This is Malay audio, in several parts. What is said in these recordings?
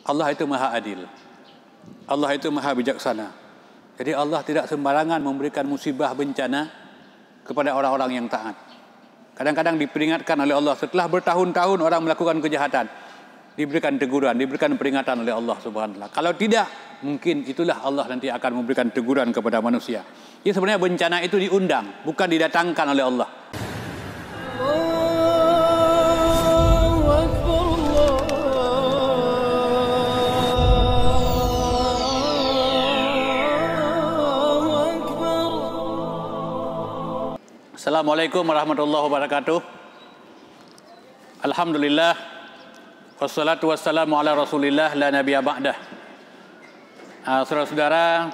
Allah itu maha adil. Allah itu maha bijaksana. Jadi Allah tidak sembarangan memberikan musibah bencana kepada orang-orang yang taat. Kadang-kadang diperingatkan oleh Allah setelah bertahun-tahun orang melakukan kejahatan, diberikan teguran, diberikan peringatan oleh Allah Subhanahu wa taala. Kalau tidak, mungkin itulah Allah nanti akan memberikan teguran kepada manusia. Jadi sebenarnya bencana itu diundang, bukan didatangkan oleh Allah. Assalamualaikum warahmatullahi wabarakatuh. Alhamdulillah, wassalatu wassalamu ala rasulillah la nabiyya ba'dah. Saudara-saudara,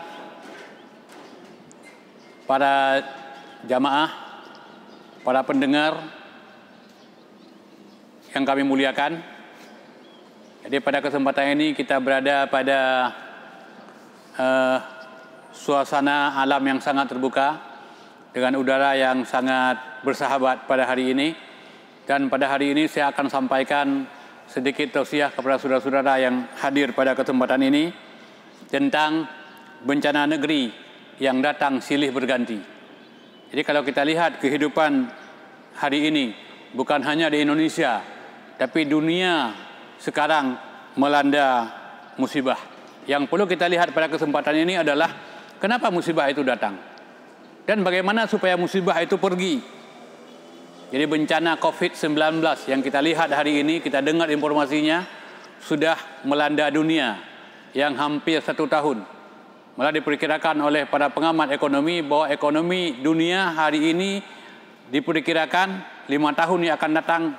para jamaah, para pendengar yang kami muliakan. Jadi pada kesempatan ini kita berada pada suasana alam yang sangat terbuka, dengan udara yang sangat bersahabat pada hari ini. Dan pada hari ini saya akan sampaikan sedikit tausiah kepada saudara-saudara yang hadir pada kesempatan ini tentang bencana negeri yang datang silih berganti. Jadi kalau kita lihat kehidupan hari ini, bukan hanya di Indonesia, tapi dunia sekarang melanda musibah. Yang perlu kita lihat pada kesempatan ini adalah kenapa musibah itu datang dan bagaimana supaya musibah itu pergi. Jadi bencana COVID-19 yang kita lihat hari ini, kita dengar informasinya, sudah melanda dunia yang hampir 1 tahun. Malah diperkirakan oleh para pengamat ekonomi bahwa ekonomi dunia hari ini diperkirakan 5 tahun yang akan datang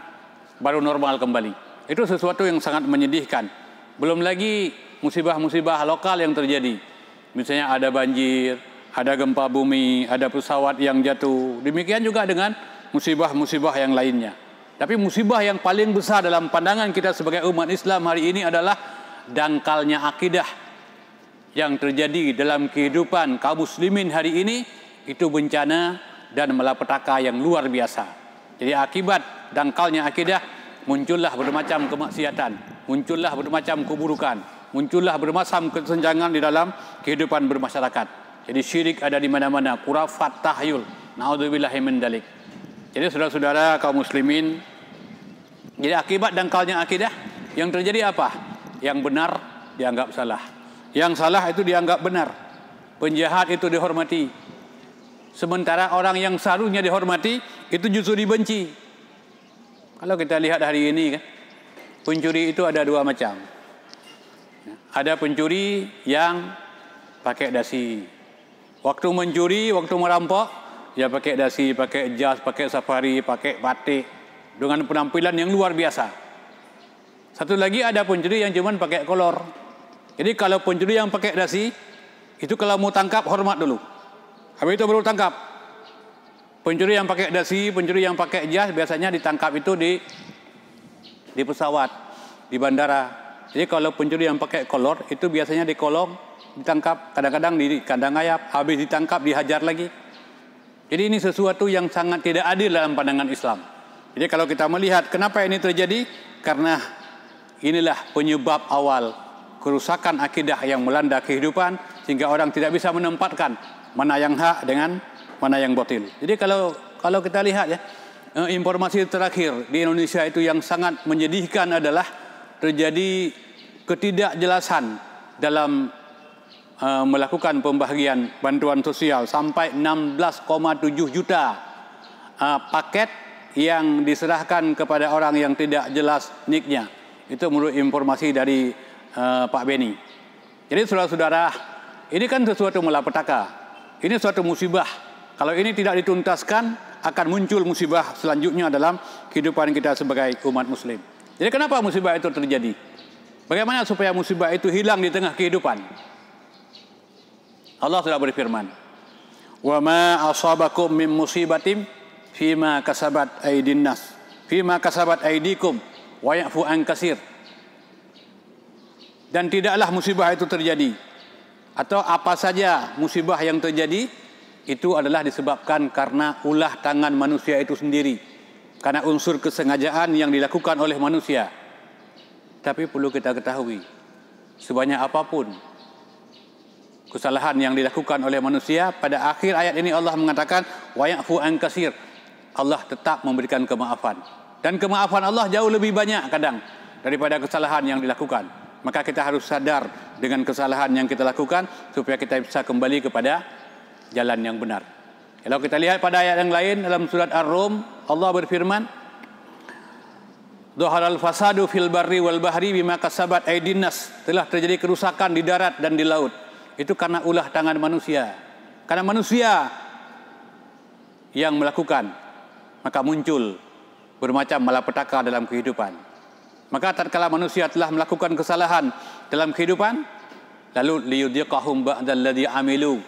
baru normal kembali. Itu sesuatu yang sangat menyedihkan. Belum lagi musibah-musibah lokal yang terjadi. Misalnya ada banjir, ada gempa bumi, ada pesawat yang jatuh. Demikian juga dengan musibah-musibah yang lainnya. Tapi musibah yang paling besar dalam pandangan kita sebagai umat Islam hari ini adalah dangkalnya akidah yang terjadi dalam kehidupan kaum muslimin hari ini. Itu bencana dan malapetaka yang luar biasa. Jadi akibat dangkalnya akidah, muncullah bermacam kemaksiatan, muncullah bermacam keburukan, muncullah bermacam kesenjangan di dalam kehidupan bermasyarakat. Jadi syirik ada di mana-mana, khurafat, tahyul, naudzubillahi min dzalik. Jadi saudara-saudara kaum muslimin, jadi akibat dangkalnya akidah yang terjadi apa? Yang benar dianggap salah, yang salah itu dianggap benar, penjahat itu dihormati, sementara orang yang seharusnya dihormati itu justru dibenci. Kalau kita lihat hari ini kan, pencuri itu ada 2 macam. Ada pencuri yang pakai dasi. Waktu mencuri, waktu merampok, dia pakai dasi, pakai jas, pakai safari, pakai batik, dengan penampilan yang luar biasa. Satu lagi ada pencuri yang cuma pakai kolor. Jadi kalau pencuri yang pakai dasi, itu kalau mau tangkap hormat dulu, habis itu baru tangkap. Pencuri yang pakai dasi, pencuri yang pakai jas biasanya ditangkap itu di pesawat, di bandara. Jadi kalau pencuri yang pakai kolor itu biasanya di kolong, ditangkap, kadang-kadang di kandang ayam, habis ditangkap dihajar lagi. Jadi ini sesuatu yang sangat tidak adil dalam pandangan Islam. Jadi kalau kita melihat kenapa ini terjadi, karena inilah penyebab awal kerusakan akidah yang melanda kehidupan, sehingga orang tidak bisa menempatkan mana yang hak dengan mana yang batil. Jadi kalau kita lihat ya, informasi terakhir di Indonesia itu yang sangat menyedihkan adalah terjadi ketidakjelasan dalam melakukan pembagian bantuan sosial sampai 16,7 juta paket yang diserahkan kepada orang yang tidak jelas niknya. Itu menurut informasi dari Pak Beni. Jadi saudara-saudara, ini kan sesuatu malapetaka. Ini suatu musibah. Kalau ini tidak dituntaskan, akan muncul musibah selanjutnya dalam kehidupan kita sebagai umat muslim. Jadi kenapa musibah itu terjadi? Bagaimana supaya musibah itu hilang di tengah kehidupan? Allah sudah berfirman, "Wa ma asabakum min musibatin fima kasabat aydin nas, fima kasabat aydikum wa ya'fu an katsir." Dan tidaklah musibah itu terjadi, atau apa saja musibah yang terjadi itu adalah disebabkan karena ulah tangan manusia itu sendiri, karena unsur kesengajaan yang dilakukan oleh manusia. Tapi perlu kita ketahui, sebanyak apapun kesalahan yang dilakukan oleh manusia, pada akhir ayat ini Allah mengatakan wa ya'fu an katsir. Allah tetap memberikan kemaafan. Dan kemaafan Allah jauh lebih banyak kadang daripada kesalahan yang dilakukan. Maka kita harus sadar dengan kesalahan yang kita lakukan supaya kita bisa kembali kepada jalan yang benar. Kalau kita lihat pada ayat yang lain dalam surat Ar-Rum, Allah berfirman, "Dhaharal fasadu fil barri wal bahri bima kasabat aydin nas." Telah terjadi kerusakan di darat dan di laut. Itu karena ulah tangan manusia. Karena manusia yang melakukan, maka muncul bermacam malapetaka dalam kehidupan. Maka tatkala manusia telah melakukan kesalahan dalam kehidupan, lalu liyudhiqahum ba'dal ladzi amilu.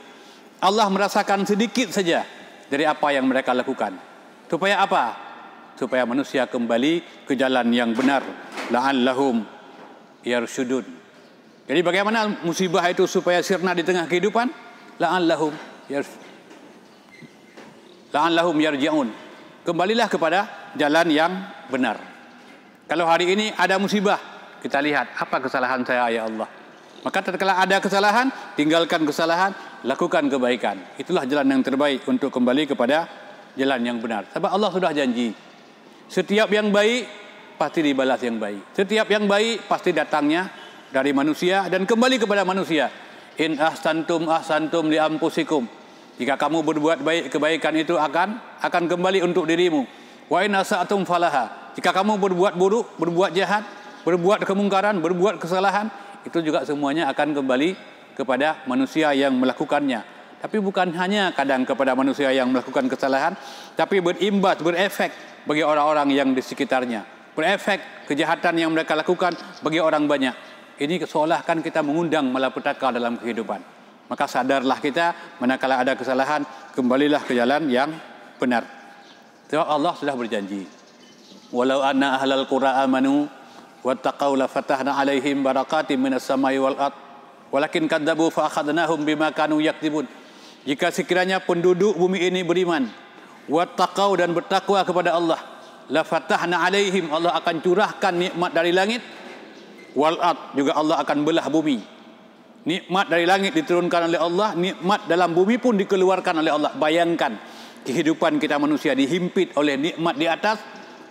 Allah merasakan sedikit saja dari apa yang mereka lakukan. Supaya apa? Supaya manusia kembali ke jalan yang benar. La'allahum yarshudun. Jadi bagaimana musibah itu supaya sirna di tengah kehidupan? La'allahum yarji'un. Kembalilah kepada jalan yang benar. Kalau hari ini ada musibah, kita lihat apa kesalahan saya ya Allah. Maka tatkala ada kesalahan, tinggalkan kesalahan, lakukan kebaikan. Itulah jalan yang terbaik untuk kembali kepada jalan yang benar. Sebab Allah sudah janji, setiap yang baik pasti dibalas yang baik. Setiap yang baik pasti datangnya dari manusia dan kembali kepada manusia. In ahsantum ahsantum li anfusikum. Jika kamu berbuat baik, kebaikan itu akan kembali untuk dirimu. Wa in asa'tum falaha. Jika kamu berbuat buruk, berbuat jahat, berbuat kemungkaran, berbuat kesalahan, itu juga semuanya akan kembali kepada manusia yang melakukannya. Tapi bukan hanya kadang kepada manusia yang melakukan kesalahan, tapi berimbas, berefek bagi orang-orang yang di sekitarnya. Berefek kejahatan yang mereka lakukan bagi orang banyak. Ini seolah kan kita mengundang malapetaka dalam kehidupan. Maka sadarlah kita, manakala ada kesalahan, kembalilah ke jalan yang benar. Sebab Allah sudah berjanji. Walau anna ahlal qura amanu wattaqau la fatahna alaihim barakatim minas samai wal ard walakin kadzabu fa akhadnahum bima kanu yakdzibun. Jika sekiranya penduduk bumi ini beriman, wattaqau dan bertakwa kepada Allah, la fatahna alaihim, Allah akan curahkan nikmat dari langit, wal ard, juga Allah akan belah bumi. Nikmat dari langit diturunkan oleh Allah, nikmat dalam bumi pun dikeluarkan oleh Allah. Bayangkan kehidupan kita manusia dihimpit oleh nikmat di atas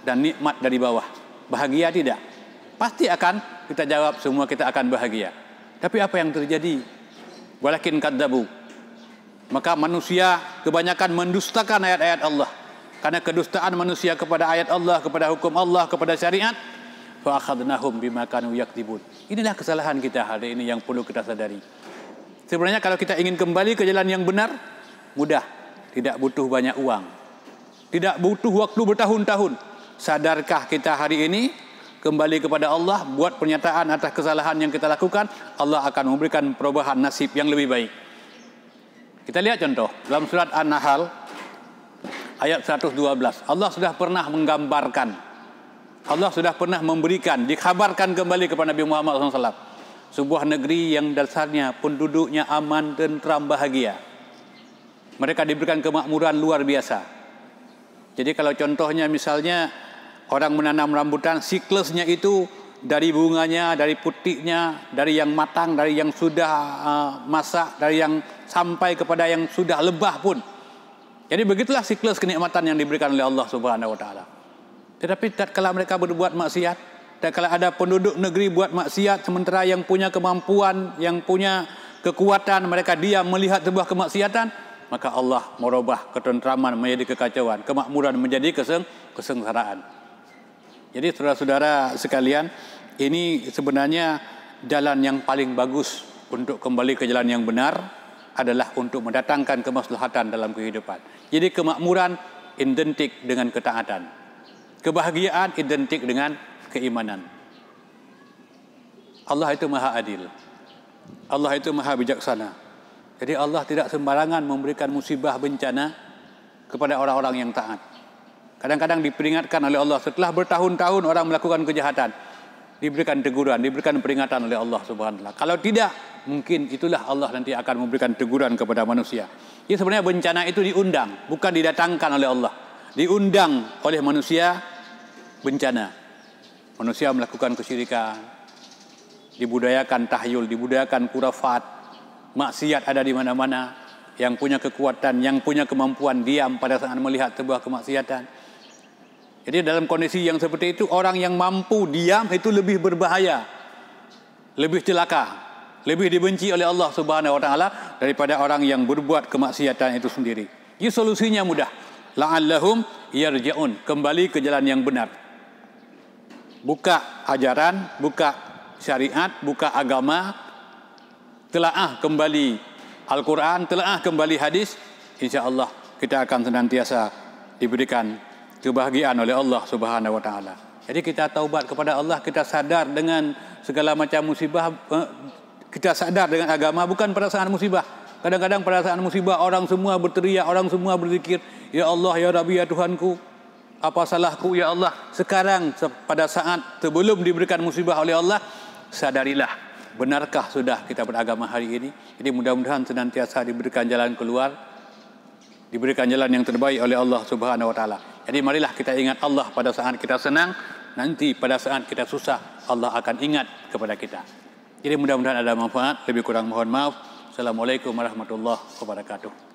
dan nikmat dari bawah. Bahagia tidak? Pasti akan kita jawab semua kita akan bahagia. Tapi apa yang terjadi? Walakin kadzabu. Maka manusia kebanyakan mendustakan ayat-ayat Allah. Karena kedustaan manusia kepada ayat Allah, kepada hukum Allah, kepada syariat, fa akhadnahum bima kanu yakdzibun. Inilah kesalahan kita hari ini yang perlu kita sadari. Sebenarnya kalau kita ingin kembali ke jalan yang benar, mudah. Tidak butuh banyak uang. Tidak butuh waktu bertahun-tahun. Sadarkah kita hari ini kembali kepada Allah, buat pernyataan atas kesalahan yang kita lakukan, Allah akan memberikan perubahan nasib yang lebih baik. Kita lihat contoh dalam surat An-Nahl ayat 112. Allah sudah pernah menggambarkan, Allah sudah pernah memberikan, dikabarkan kembali kepada Nabi Muhammad SAW, sebuah negeri yang dasarnya penduduknya aman, tentram, bahagia. Mereka diberikan kemakmuran luar biasa. Jadi kalau contohnya misalnya orang menanam rambutan, siklusnya itu dari bunganya, dari putiknya, dari yang matang, dari yang sudah masak, dari yang sampai kepada yang sudah lebah pun. Jadi begitulah siklus kenikmatan yang diberikan oleh Allah Subhanahu wa taala. Tetapi tatkala mereka berbuat maksiat, tatkala ada penduduk negeri buat maksiat, sementara yang punya kemampuan, yang punya kekuatan, mereka diam melihat sebuah kemaksiatan, maka Allah merubah ketentraman menjadi kekacauan, kemakmuran menjadi kesengsaraan. Jadi saudara-saudara sekalian, ini sebenarnya jalan yang paling bagus untuk kembali ke jalan yang benar adalah untuk mendatangkan kemaslahatan dalam kehidupan. Jadi kemakmuran identik dengan ketaatan. Kebahagiaan identik dengan keimanan. Allah itu maha adil. Allah itu maha bijaksana. Jadi Allah tidak sembarangan memberikan musibah bencana kepada orang-orang yang taat. Kadang-kadang diperingatkan oleh Allah setelah bertahun-tahun orang melakukan kejahatan, diberikan teguran, diberikan peringatan oleh Allah Subhanahu wa taala. Kalau tidak, mungkin itulah Allah nanti akan memberikan teguran kepada manusia. Jadi sebenarnya bencana itu diundang, bukan didatangkan oleh Allah. Diundang oleh manusia bencana. Manusia melakukan kesyirikan, dibudayakan tahyul, dibudayakan kurafat, maksiat ada di mana-mana. Yang punya kekuatan, yang punya kemampuan diam pada saat melihat sebuah kemaksiatan. Jadi dalam kondisi yang seperti itu, orang yang mampu diam itu lebih berbahaya, lebih celaka, lebih dibenci oleh Allah Subhanahu wa taala daripada orang yang berbuat kemaksiatan itu sendiri. Jadi solusinya mudah. La'allahum yarji'un, kembali ke jalan yang benar. Buka ajaran, buka syariat, buka agama, telaah kembali Al-Quran, telaah kembali hadis, insya-Allah kita akan senantiasa diberikan kebahagiaan oleh Allah Subhanahu wa taala. Jadi kita taubat kepada Allah, kita sadar dengan segala macam musibah, kita sadar dengan agama bukan pada saat musibah. Kadang-kadang pada saat musibah orang semua berteriak, orang semua berzikir, ya Allah, ya Rabbi, ya Tuhanku, apa salahku ya Allah. Sekarang pada saat sebelum diberikan musibah oleh Allah, sadarilah, benarkah sudah kita beragama hari ini? Jadi mudah-mudahan senantiasa diberikan jalan keluar, diberikan jalan yang terbaik oleh Allah Subhanahu wa taala. Jadi marilah kita ingat Allah pada saat kita senang, nanti pada saat kita susah Allah akan ingat kepada kita. Jadi mudah-mudahan ada manfaat, lebih kurang mohon maaf. Assalamualaikum warahmatullahi wabarakatuh.